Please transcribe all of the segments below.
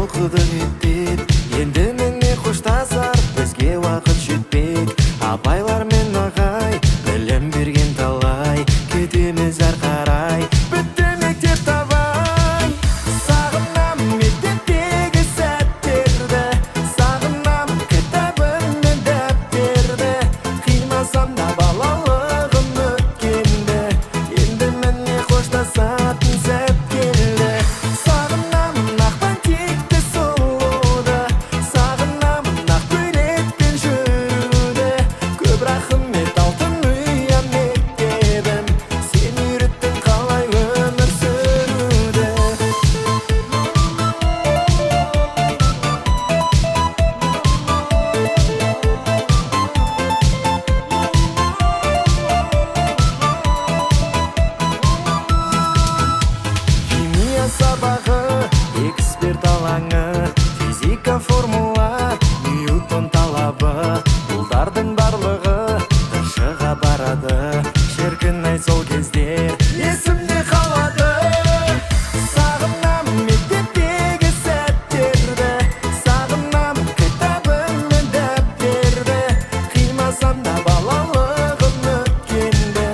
толқыдық еттеп, енді міне қоштасар бізге уақыт жетпек. Апайлар мен ағай білім берген талай, кетеміз ар қарай, бітті мектеп табай. Сағынам мектептегі сәттерді, сағынам кітабым мен дәптерді, қимасам да балалығым өткенді, енді міне қоштасатын сәт келді. Сағынамын ақ пәнтекті сұлуды, сағынамын ақ көйлекпен жүруді. Көп рахмет алтын ұям мектебім, сен үйреттің қалай өмір сүруді. Химия сабағы, эксперт алаңы, физика формула, Ньютон талабы, бұлдардың барлығы шыға барады. Шіркін ай сол кездер есімде қалады. Сағынамын мектептегі сәттерді, сағынамын кітабым мен дәптерді, қимасам да балалығым өткенді,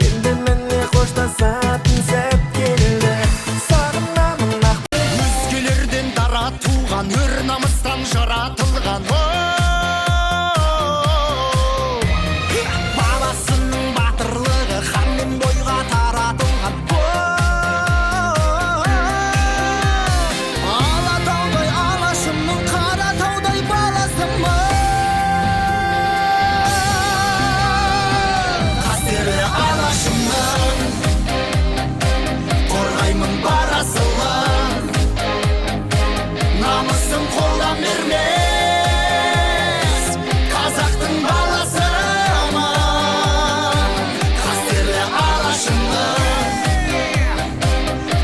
енді міне қоштасатын сәт келді. Сағынамын ақ Өзгелерден дара туған, өр намыстан жаратылған. Баласының батырлығы хан мен бойға таратылған. Алатаудай алашымның, қаратаудай баласымын. Қастерлі алашымның, қорғаймын барасылын. Намысын қолдан бермес, қазақтың баласымын. Қастерлі алашымның,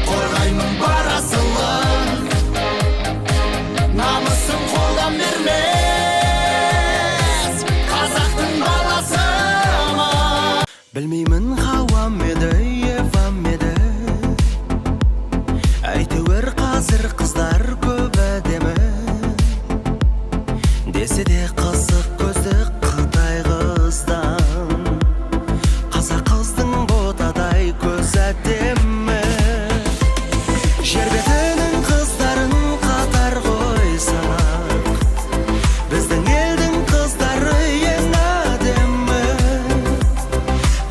қорғаймын барасылын. Намысын қолдан бермес, қазақтың баласымын. Білмеймін Хауам еді, Евам еді, әйтеуір қазір қыздар көп әдемі. Десе де қызық көзді Қытай қыздан, қазақ қыздың ботадай көз әдемі. Жер бетінің қыздарын қатар қойсақ, біздің елдің қыздары ең әдемі.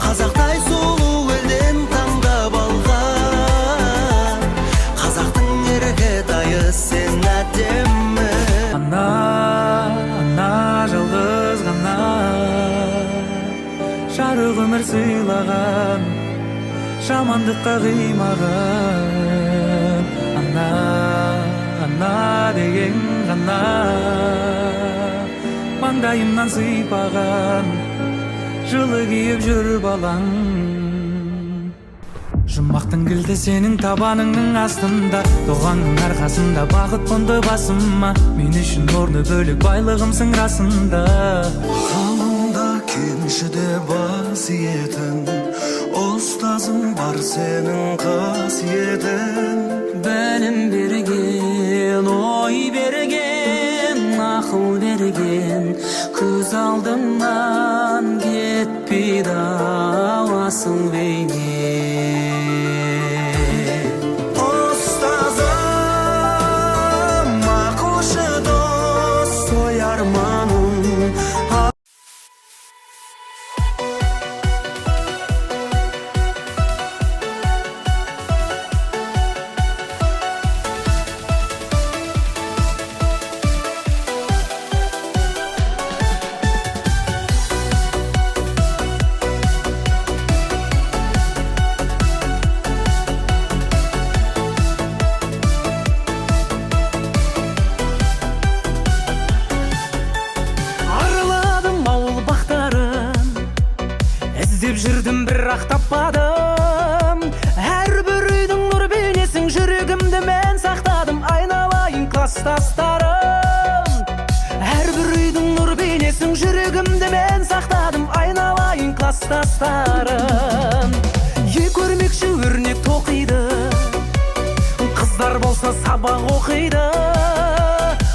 Қазақтай сұлу елден таңдап алған, қазақтың еркетайы сен әдемі. Ана жалғыз ғана жарық өмір сыйлаған, жамандыққа қимаған. Ана деген ғана маңдайымнан сыйпаған, жылы киіп жүр балаң. Жұмақтың кілті сенің табаныңның астында, туғанның арқасында бақыт қонды басыма. Мен үшін орны бөлек байлығымсың расында. Ғалымда кеншіде бас иетін, ұстазым бар сенің қасиетін. Білім берген, ой берген, ақыл берген, көз алдымнан кетпейді асыл бейне. Ұстазым, ақылшы дос, той арманым. іздеп жүрдім бірақ таппадым. Әрбір үйдің нұр бейнесін жүрегімді мен сақтадым. Айналайын класстастарым, әрбір үйдің нұр бейнесін жүрегімді мен сақтадым. Айналайын класстастарым, ие көрмекші өрнек тоқиды, қыз Қыздар болса сабақ оқиды,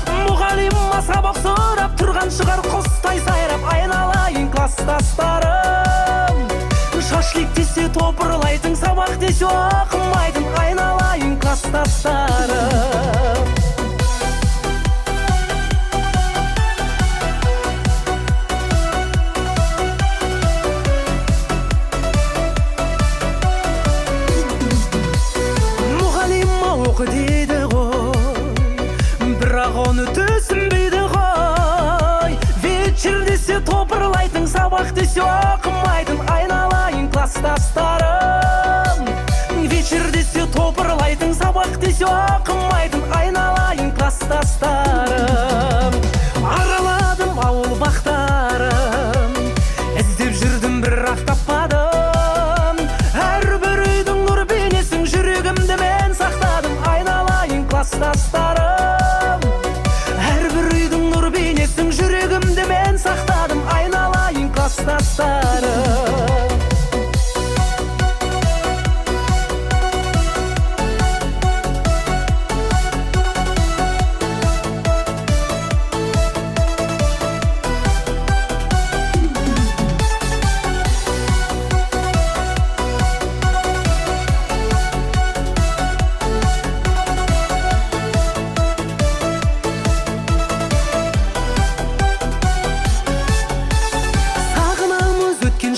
мұғалима сабақ сұрап тұрған шығар құстай сайрап. Айналайын класстастарым, шашлик десе топырлайтын, сабақ десе оқымайтын. Айналайын класстастарым. Оқы дейді ғой, бірақ оны түсінбейді ғой. Вечер десе топырлайтын, сабақ десе оқымайтын. Айналайын класстастарым, вечер десе топырлайтын, сабақ десе оқымайтын. Айналайын класстастарым. Араладым ауыл бақтарын, іздеп жүрдім бірақ таппадым. Әрбір үйдің нұр бейнесін жүрегімді мен сақтадым. Айналайын класстастарым, әрбір үйдің нұр бейнесін жүрегімді мен сақтадым. Айналайын класстастарым.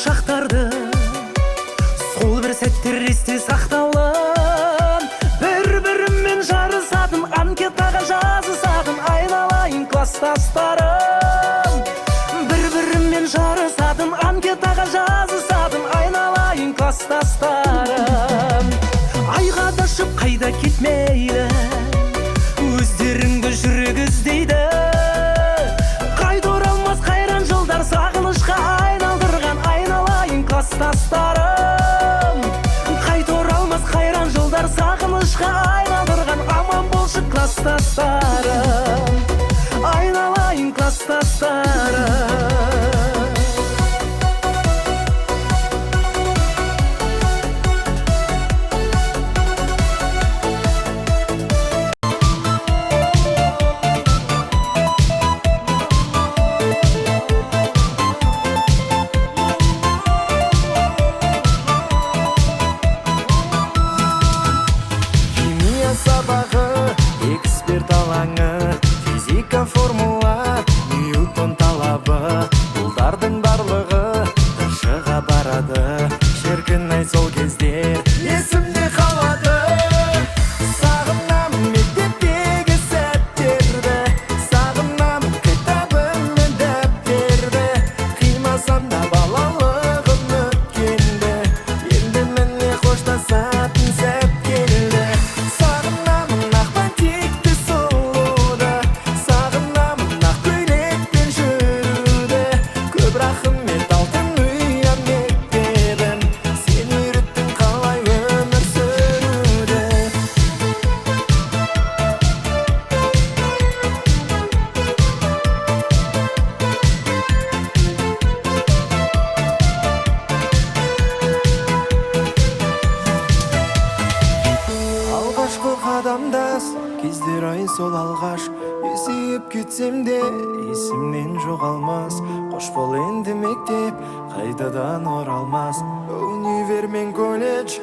Шақтарды сол бір сәттер есте сақтаулы. Бір-біріммен жарысатын, анкетаға жазысатын. Айналайын класстастарым, бір-біріммен жарысатын, анкетаға жазысатын. Айналайын класстастарым. Айға да ұшып қайда кетмейді, өздеріңді жүрек іздейді. Қайда оралмас қайран жылдар сағынышқа айналдырған. Айналайын класстастарым, қайта оралмас қайран жылдар сағынышқа айналдырған. Аман болшы класстастарым, айналайын класстастарым. Сабағы, эксперт алаңы, физика формула, Ньютон талабы. Бұлдардың барлығы тышыға барады. Шіркін ай сол кездер есімде қалады. Сағынам мектептегі сәттерді, сағынам кітабым мен дәптерді. Қимасам да балалығым өткенді, енді міне қоштасатын сәт келді. Қадамдас кездер ай сол алғаш, есейіп кетсем де есімнен жоғалмас. Қош бол енді мектеп, қайтадан оралмас. Универ мен колледж